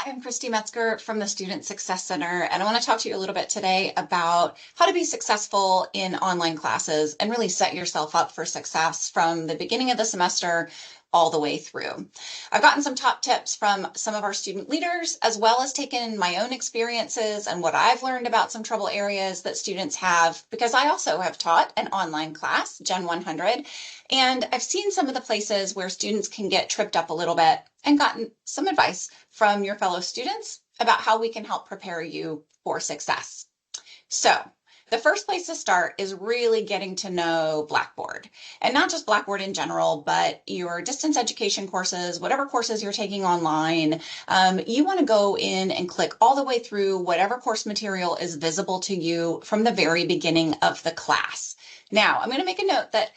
Hi, I'm Christy Metzger from the Student Success Center, and I want to talk to you a little bit today about how to be successful in online classes and really set yourself up for success from the beginning of the semester all the way through. I've gotten some top tips from some of our student leaders, as well as taken my own experiences and what I've learned about some trouble areas that students have, because I also have taught an online class, Gen 100, and I've seen some of the places where students can get tripped up a little bit and gotten some advice from your fellow students about how we can help prepare you for success. So the first place to start is really getting to know Blackboard, and not just Blackboard in general, but your distance education courses, whatever courses you're taking online. You want to go in and click all the way through whatever course material is visible to you from the very beginning of the class. Now, I'm going to make a note that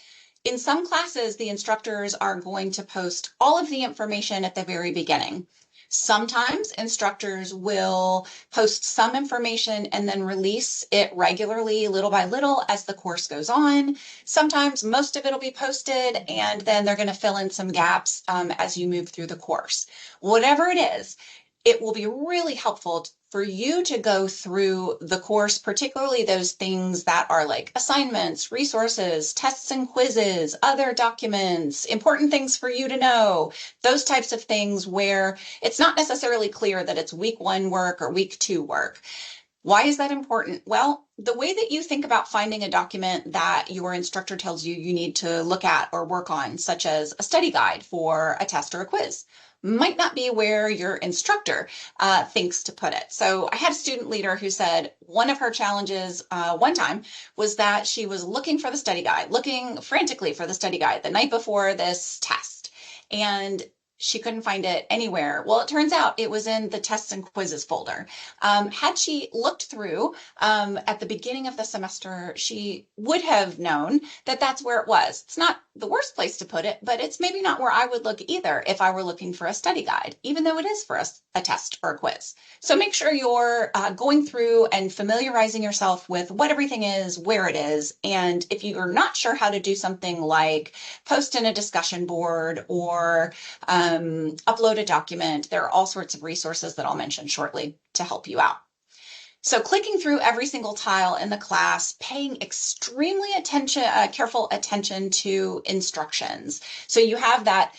in some classes, the instructors are going to post all of the information at the very beginning. Sometimes instructors will post some information and then release it regularly, little by little, as the course goes on. Sometimes most of it will be posted, and then they're going to fill in some gaps as you move through the course. Whatever it is, it will be really helpful for you to go through the course, particularly those things that are like assignments, resources, tests and quizzes, other documents, important things for you to know, those types of things where it's not necessarily clear that it's week one work or week two work. Why is that important? Well, the way that you think about finding a document that your instructor tells you need to look at or work on, such as a study guide for a test or a quiz, might not be where your instructor thinks to put it. So I had a student leader who said one of her challenges one time was that she was looking for the study guide, looking frantically for the study guide the night before this test, and she couldn't find it anywhere. Well, it turns out it was in the tests and quizzes folder. Had she looked through at the beginning of the semester, she would have known that that's where it was. It's not the worst place to put it, but it's maybe not where I would look either if I were looking for a study guide, even though it is for a test or a quiz. So make sure you're going through and familiarizing yourself with what everything is, where it is. And if you're not sure how to do something like post in a discussion board or upload a document, there are all sorts of resources that I'll mention shortly to help you out. So clicking through every single tile in the class, paying extremely careful attention to instructions. So you have that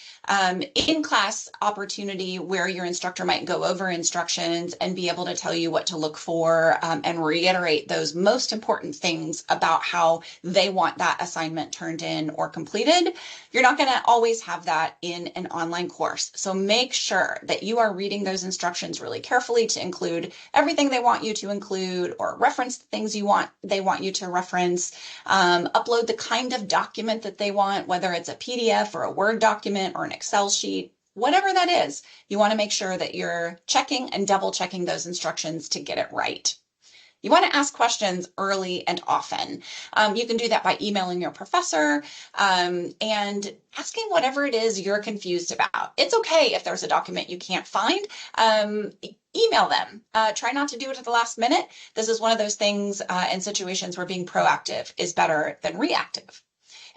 in-class opportunity where your instructor might go over instructions and be able to tell you what to look for and reiterate those most important things about how they want that assignment turned in or completed. You're not going to always have that in an online course. So make sure that you are reading those instructions really carefully to include everything they want you to include or reference the things they want you to reference. Upload the kind of document that they want, whether it's a PDF or a Word document or an Excel sheet, whatever that is. You want to make sure that you're checking and double checking those instructions to get it right. You want to ask questions early and often. You can do that by emailing your professor and asking whatever it is you're confused about. It's okay if there's a document you can't find. Email them. Try not to do it at the last minute. This is one of those things in situations where being proactive is better than reactive.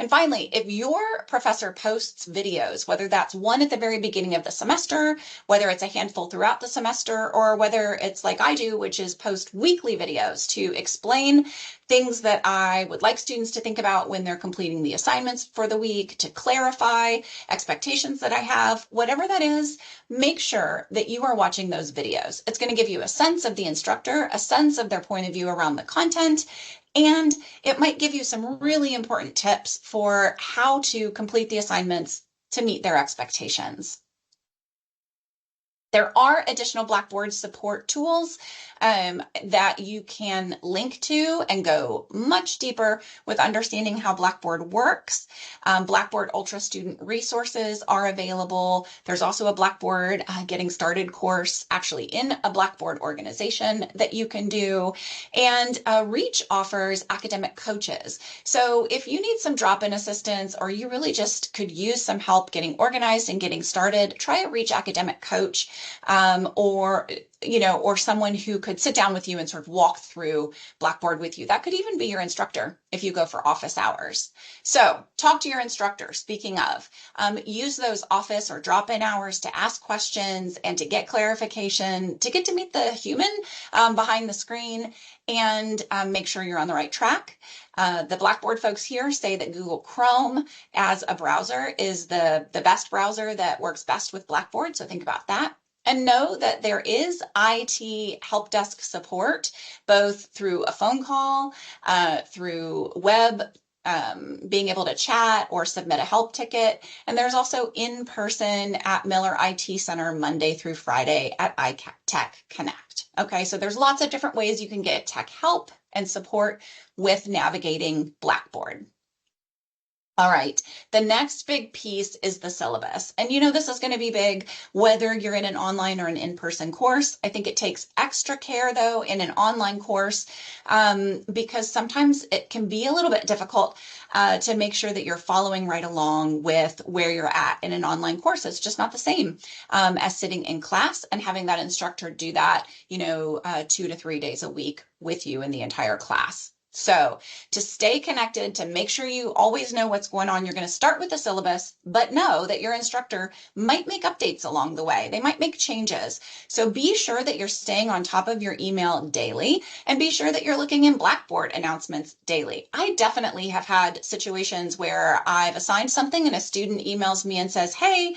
And finally, if your professor posts videos, whether that's one at the very beginning of the semester, whether it's a handful throughout the semester, or whether it's like I do, which is post weekly videos to explain things that I would like students to think about when they're completing the assignments for the week, to clarify expectations that I have, whatever that is, make sure that you are watching those videos. It's going to give you a sense of the instructor, a sense of their point of view around the content, and it might give you some really important tips for how to complete the assignments to meet their expectations. There are additional Blackboard support tools that you can link to and go much deeper with understanding how Blackboard works. Blackboard Ultra student resources are available. There's also a Blackboard Getting Started course actually in a Blackboard organization that you can do. And Reach offers academic coaches. So if you need some drop-in assistance or you really just could use some help getting organized and getting started, try a Reach academic coach. or someone who could sit down with you and sort of walk through Blackboard with you. That could even be your instructor if you go for office hours. So talk to your instructor. Speaking of, use those office or drop-in hours to ask questions and to get clarification, to get to meet the human behind the screen, and make sure you're on the right track. The Blackboard folks here say that Google Chrome as a browser is the best browser that works best with Blackboard. So think about that. And know that there is IT help desk support, both through a phone call, through web, being able to chat or submit a help ticket. And there's also in person at Miller IT Center Monday through Friday at iTech Connect. Okay, so there's lots of different ways you can get tech help and support with navigating Blackboard. All right, the next big piece is the syllabus. And this is going to be big whether you're in an online or an in-person course. I think it takes extra care, though, in an online course because sometimes it can be a little bit difficult to make sure that you're following right along with where you're at in an online course. It's just not the same as sitting in class and having that instructor do that, 2 to 3 days a week with you in the entire class. So to stay connected, to make sure you always know what's going on, you're going to start with the syllabus, but know that your instructor might make updates along the way. They might make changes. So be sure that you're staying on top of your email daily, and be sure that you're looking in Blackboard announcements daily. I definitely have had situations where I've assigned something and a student emails me and says, hey,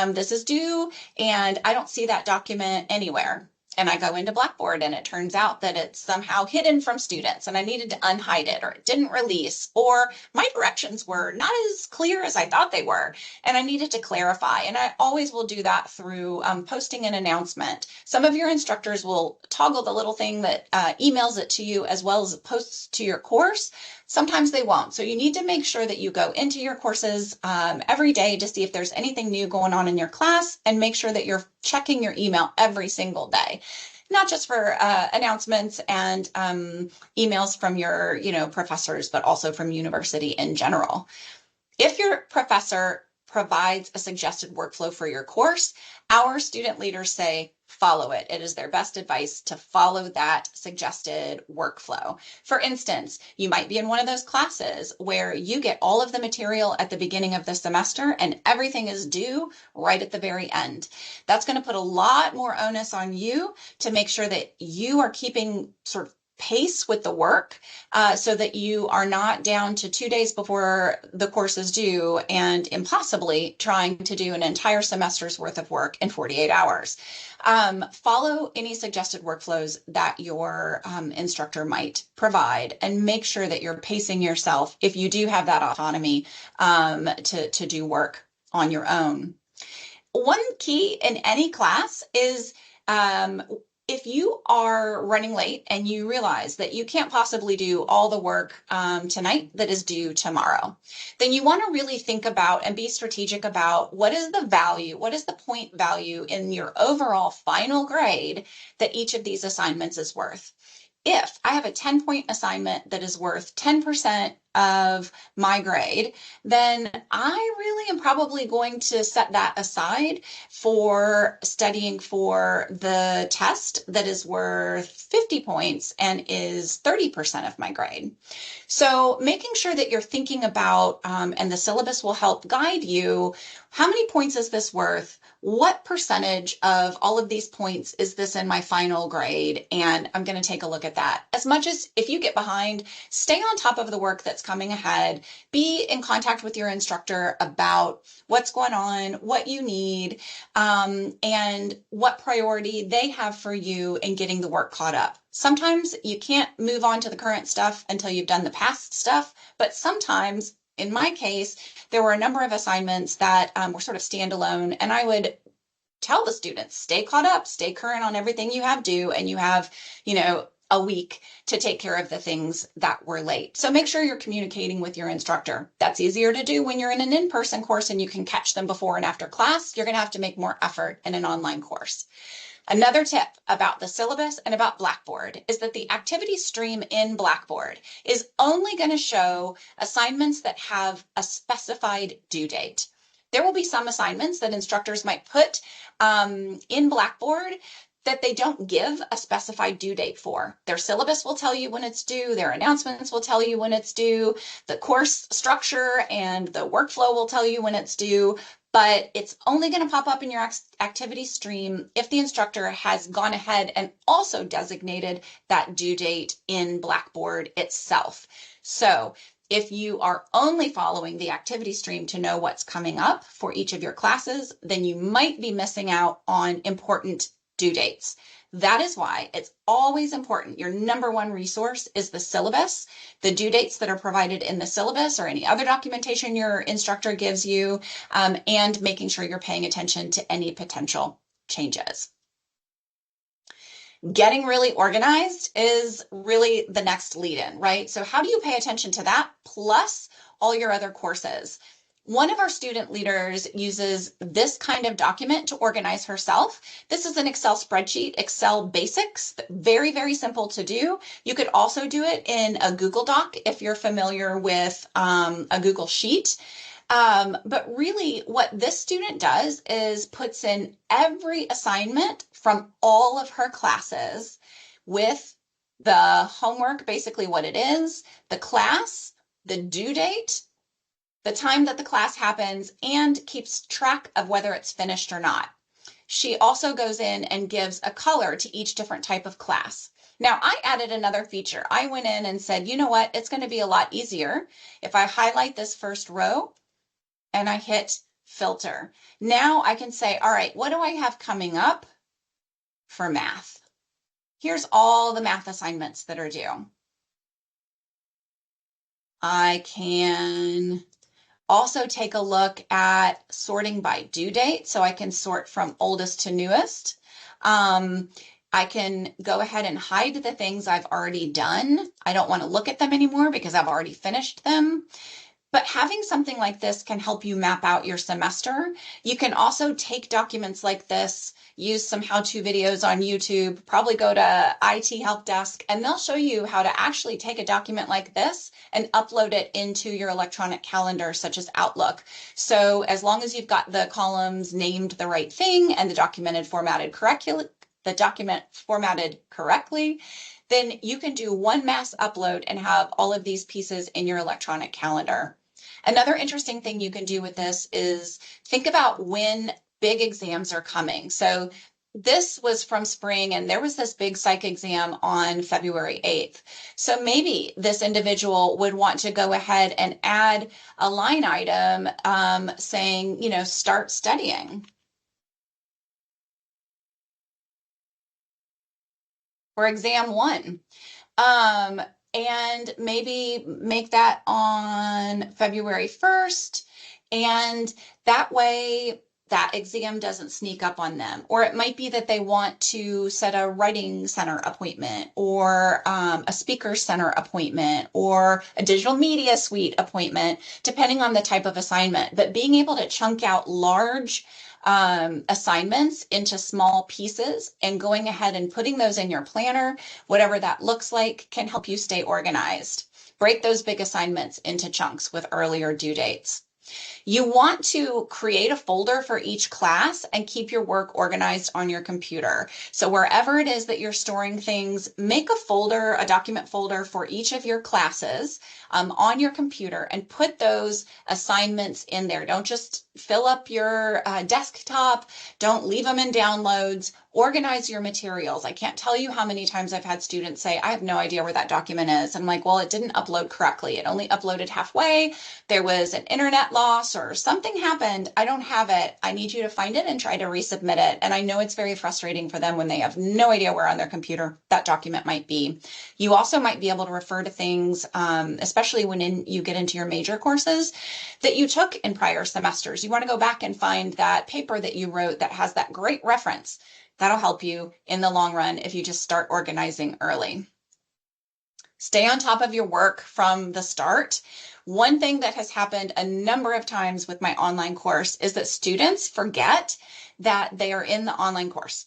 this is due, and I don't see that document anywhere. And I go into Blackboard and it turns out that it's somehow hidden from students and I needed to unhide it, or it didn't release, or my directions were not as clear as I thought they were and I needed to clarify. And I always will do that through posting an announcement. Some of your instructors will toggle the little thing that emails it to you as well as posts to your course. Sometimes they won't. So you need to make sure that you go into your courses every day to see if there's anything new going on in your class, and make sure that you're checking your email every single day, not just for announcements and emails from your professors, but also from university in general. If your professor provides a suggested workflow for your course, our student leaders say, follow it. It is their best advice to follow that suggested workflow. For instance, you might be in one of those classes where you get all of the material at the beginning of the semester and everything is due right at the very end. That's going to put a lot more onus on you to make sure that you are keeping sort of pace with the work so that you are not down to 2 days before the course is due and impossibly trying to do an entire semester's worth of work in 48 hours. Follow any suggested workflows that your instructor might provide, and make sure that you're pacing yourself if you do have that autonomy to do work on your own. One key in any class is if you are running late and you realize that you can't possibly do all the work tonight that is due tomorrow, then you want to really think about and be strategic about what is the value, what is the point value in your overall final grade that each of these assignments is worth. If I have a 10-point assignment that is worth 10% of my grade, then I really am probably going to set that aside for studying for the test that is worth 50 points and is 30% of my grade. So making sure that you're thinking about, and the syllabus will help guide you, how many points is this worth? What percentage of all of these points is this in my final grade? And I'm going to take a look at that. As much as if you get behind, stay on top of the work that's coming ahead. Be in contact with your instructor about what's going on, what you need, and what priority they have for you in getting the work caught up. Sometimes you can't move on to the current stuff until you've done the past stuff, but sometimes, in my case, there were a number of assignments that were sort of standalone, and I would tell the students, stay caught up, stay current on everything you have due, and you have, a week to take care of the things that were late. So make sure you're communicating with your instructor. That's easier to do when you're in an in-person course and you can catch them before and after class. You're going to have to make more effort in an online course. Another tip about the syllabus and about Blackboard is that the activity stream in Blackboard is only going to show assignments that have a specified due date. There will be some assignments that instructors might put in Blackboard that they don't give a specified due date for. Their syllabus will tell you when it's due, their announcements will tell you when it's due, the course structure and the workflow will tell you when it's due, but it's only going to pop up in your activity stream if the instructor has gone ahead and also designated that due date in Blackboard itself. So if you are only following the activity stream to know what's coming up for each of your classes, then you might be missing out on important due dates. That is why it's always important. Your number one resource is the syllabus, the due dates that are provided in the syllabus or any other documentation your instructor gives you, and making sure you're paying attention to any potential changes. Getting really organized is really the next lead-in, right? So how do you pay attention to that plus all your other courses? One of our student leaders uses this kind of document to organize herself. This is an Excel spreadsheet, Excel basics, very, very simple to do. You could also do it in a Google Doc if you're familiar with a Google Sheet. But really what this student does is puts in every assignment from all of her classes with the homework, basically what it is, the class, the due date, the time that the class happens, and keeps track of whether it's finished or not. She also goes in and gives a color to each different type of class. Now, I added another feature. I went in and said, you know what, it's going to be a lot easier if I highlight this first row and I hit filter. Now I can say, all right, what do I have coming up for math? Here's all the math assignments that are due. I can also take a look at sorting by due date, so I can sort from oldest to newest. I can go ahead and hide the things I've already done. I don't want to look at them anymore because I've already finished them. But having something like this can help you map out your semester. You can also take documents like this, use some how-to videos on YouTube, probably go to IT Help Desk, and they'll show you how to actually take a document like this and upload it into your electronic calendar, such as Outlook. So as long as you've got the columns named the right thing and the document formatted correctly, then you can do one mass upload and have all of these pieces in your electronic calendar. Another interesting thing you can do with this is think about when big exams are coming. So this was from spring and there was this big psych exam on February 8th. So maybe this individual would want to go ahead and add a line item saying, you know, start studying. For exam 1. And maybe make that on February 1st. And that way that exam doesn't sneak up on them. Or it might be that they want to set a writing center appointment or a speaker center appointment or a digital media suite appointment, depending on the type of assignment. But being able to chunk out large assignments into small pieces and going ahead and putting those in your planner, whatever that looks like, can help you stay organized. Break those big assignments into chunks with earlier due dates. You want to create a folder for each class and keep your work organized on your computer. So wherever it is that you're storing things, make a folder, a document folder for each of your classes on your computer and put those assignments in there. Don't just fill up your desktop. Don't leave them in downloads. Organize your materials. I can't tell you how many times I've had students say, I have no idea where that document is. I'm like, well, it didn't upload correctly. It only uploaded halfway. There was an internet loss or something happened. I don't have it. I need you to find it and try to resubmit it. And I know it's very frustrating for them when they have no idea where on their computer that document might be. You also might be able to refer to things, especially when you get into your major courses that you took in prior semesters. You want to go back and find that paper that you wrote that has that great reference. That'll help you in the long run if you just start organizing early. Stay on top of your work from the start. One thing that has happened a number of times with my online course is that students forget that they are in the online course.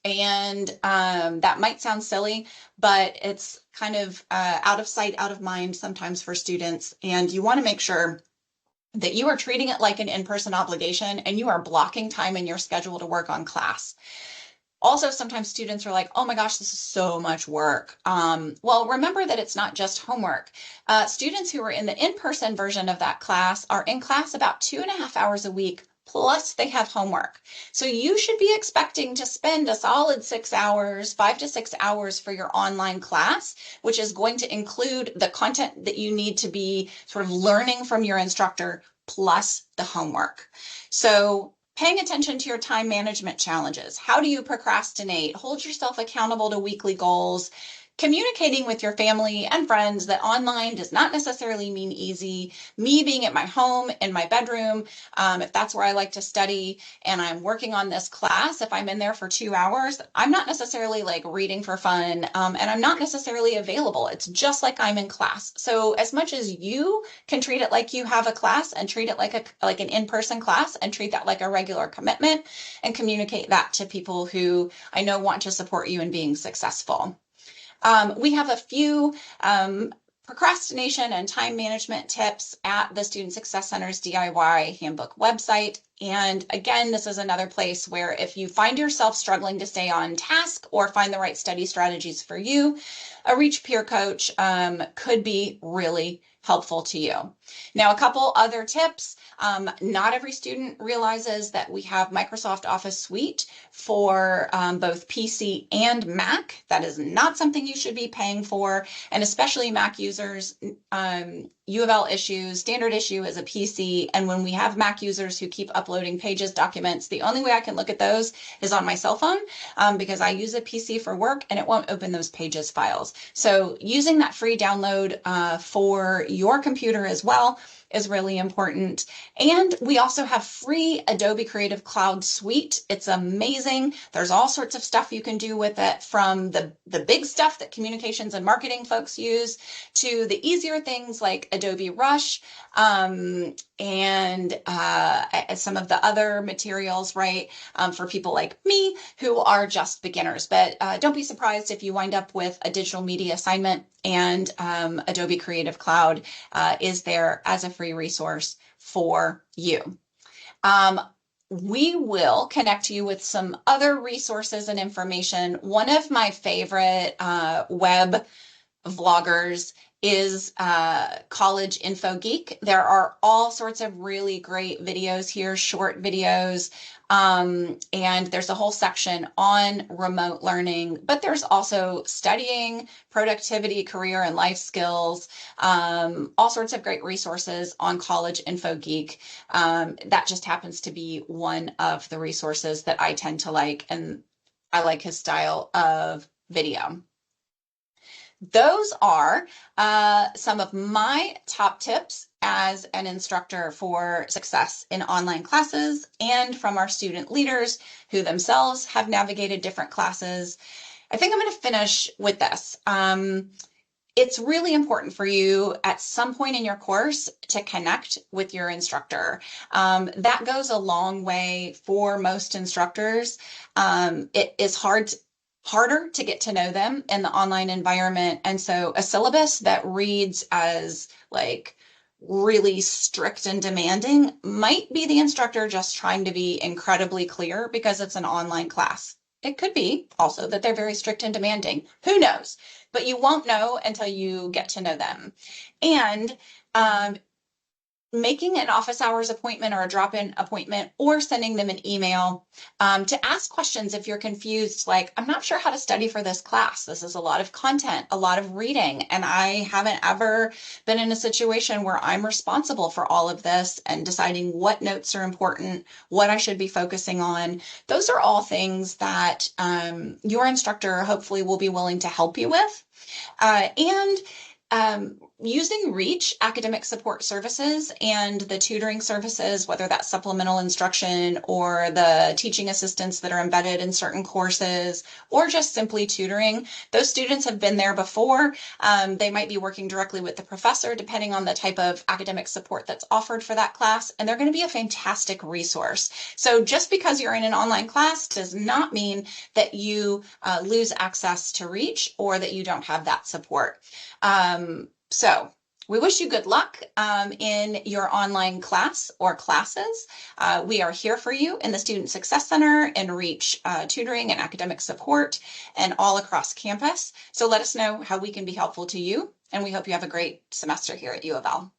And that might sound silly, but it's kind of out of sight, out of mind sometimes for students. And you want to make sure that you are treating it like an in-person obligation and you are blocking time in your schedule to work on class. Also, sometimes students are like, oh my gosh, this is so much work. Well, remember that it's not just homework. Students who are in the in-person version of that class are in class about 2.5 hours a week, plus they have homework. So you should be expecting to spend a solid 6 hours, 5 to 6 hours for your online class, which is going to include the content that you need to be sort of learning from your instructor, plus the homework. So paying attention to your time management challenges. How do you procrastinate? Hold yourself accountable to weekly goals. Communicating with your family and friends that online does not necessarily mean easy. Me being at my home, in my bedroom, if that's where I like to study and I'm working on this class, if I'm in there for 2 hours, I'm not necessarily like reading for fun, and I'm not necessarily available. It's just like I'm in class. So as much as you can treat it like you have a class and treat it like an in-person class and treat that like a regular commitment and communicate that to people who I know want to support you in being successful. We have a few procrastination and time management tips at the Student Success Center's DIY handbook website. And again, this is another place where if you find yourself struggling to stay on task or find the right study strategies for you, a Reach peer coach could be really helpful to you. Now, a couple other tips. Not every student realizes that we have Microsoft Office Suite for both PC and Mac. That is not something you should be paying for, and especially Mac users. U of L issues, standard issue is a PC, and when we have Mac users who keep uploading pages, documents, the only way I can look at those is on my cell phone because I use a PC for work and it won't open those pages files. So using that free download for your computer as well is really important. And we also have free Adobe Creative Cloud Suite. It's amazing. There's all sorts of stuff you can do with it, from the big stuff that communications and marketing folks use to the easier things like Adobe Rush and some of the other materials, right, for people like me who are just beginners. But don't be surprised if you wind up with a digital media assignment and Adobe Creative Cloud is there as a free resource for you. We will connect you with some other resources and information. One of my favorite web vloggers is College Info Geek. There are all sorts of really great videos here, short videos, and there's a whole section on remote learning, but there's also studying, productivity, career, and life skills, all sorts of great resources on College Info Geek. That just happens to be one of the resources that I tend to like, and I like his style of video. Those are some of my top tips as an instructor for success in online classes, and from our student leaders who themselves have navigated different classes. I think I'm going to finish with this. It's really important for you at some point in your course to connect with your instructor. That goes a long way for most instructors. It is harder to get to know them in the online environment. And so a syllabus that reads as like really strict and demanding might be the instructor just trying to be incredibly clear because it's an online class. It could be also that they're very strict and demanding. Who knows? But you won't know until you get to know them. And making an office hours appointment or a drop-in appointment, or sending them an email to ask questions if you're confused, like, I'm not sure how to study for this class. This is a lot of content, a lot of reading, and I haven't ever been in a situation where I'm responsible for all of this and deciding what notes are important, what I should be focusing on. Those are all things that your instructor hopefully will be willing to help you with. Using Reach academic support services and the tutoring services, whether that's supplemental instruction or the teaching assistants that are embedded in certain courses, or just simply tutoring, those students have been there before. They might be working directly with the professor, depending on the type of academic support that's offered for that class, and they're going to be a fantastic resource. So just because you're in an online class does not mean that you lose access to Reach or that you don't have that support. So We wish you good luck in your online class or classes. We are here for you in the Student Success Center and Reach tutoring and academic support and all across campus. So let us know how we can be helpful to you. And we hope you have a great semester here at U of L.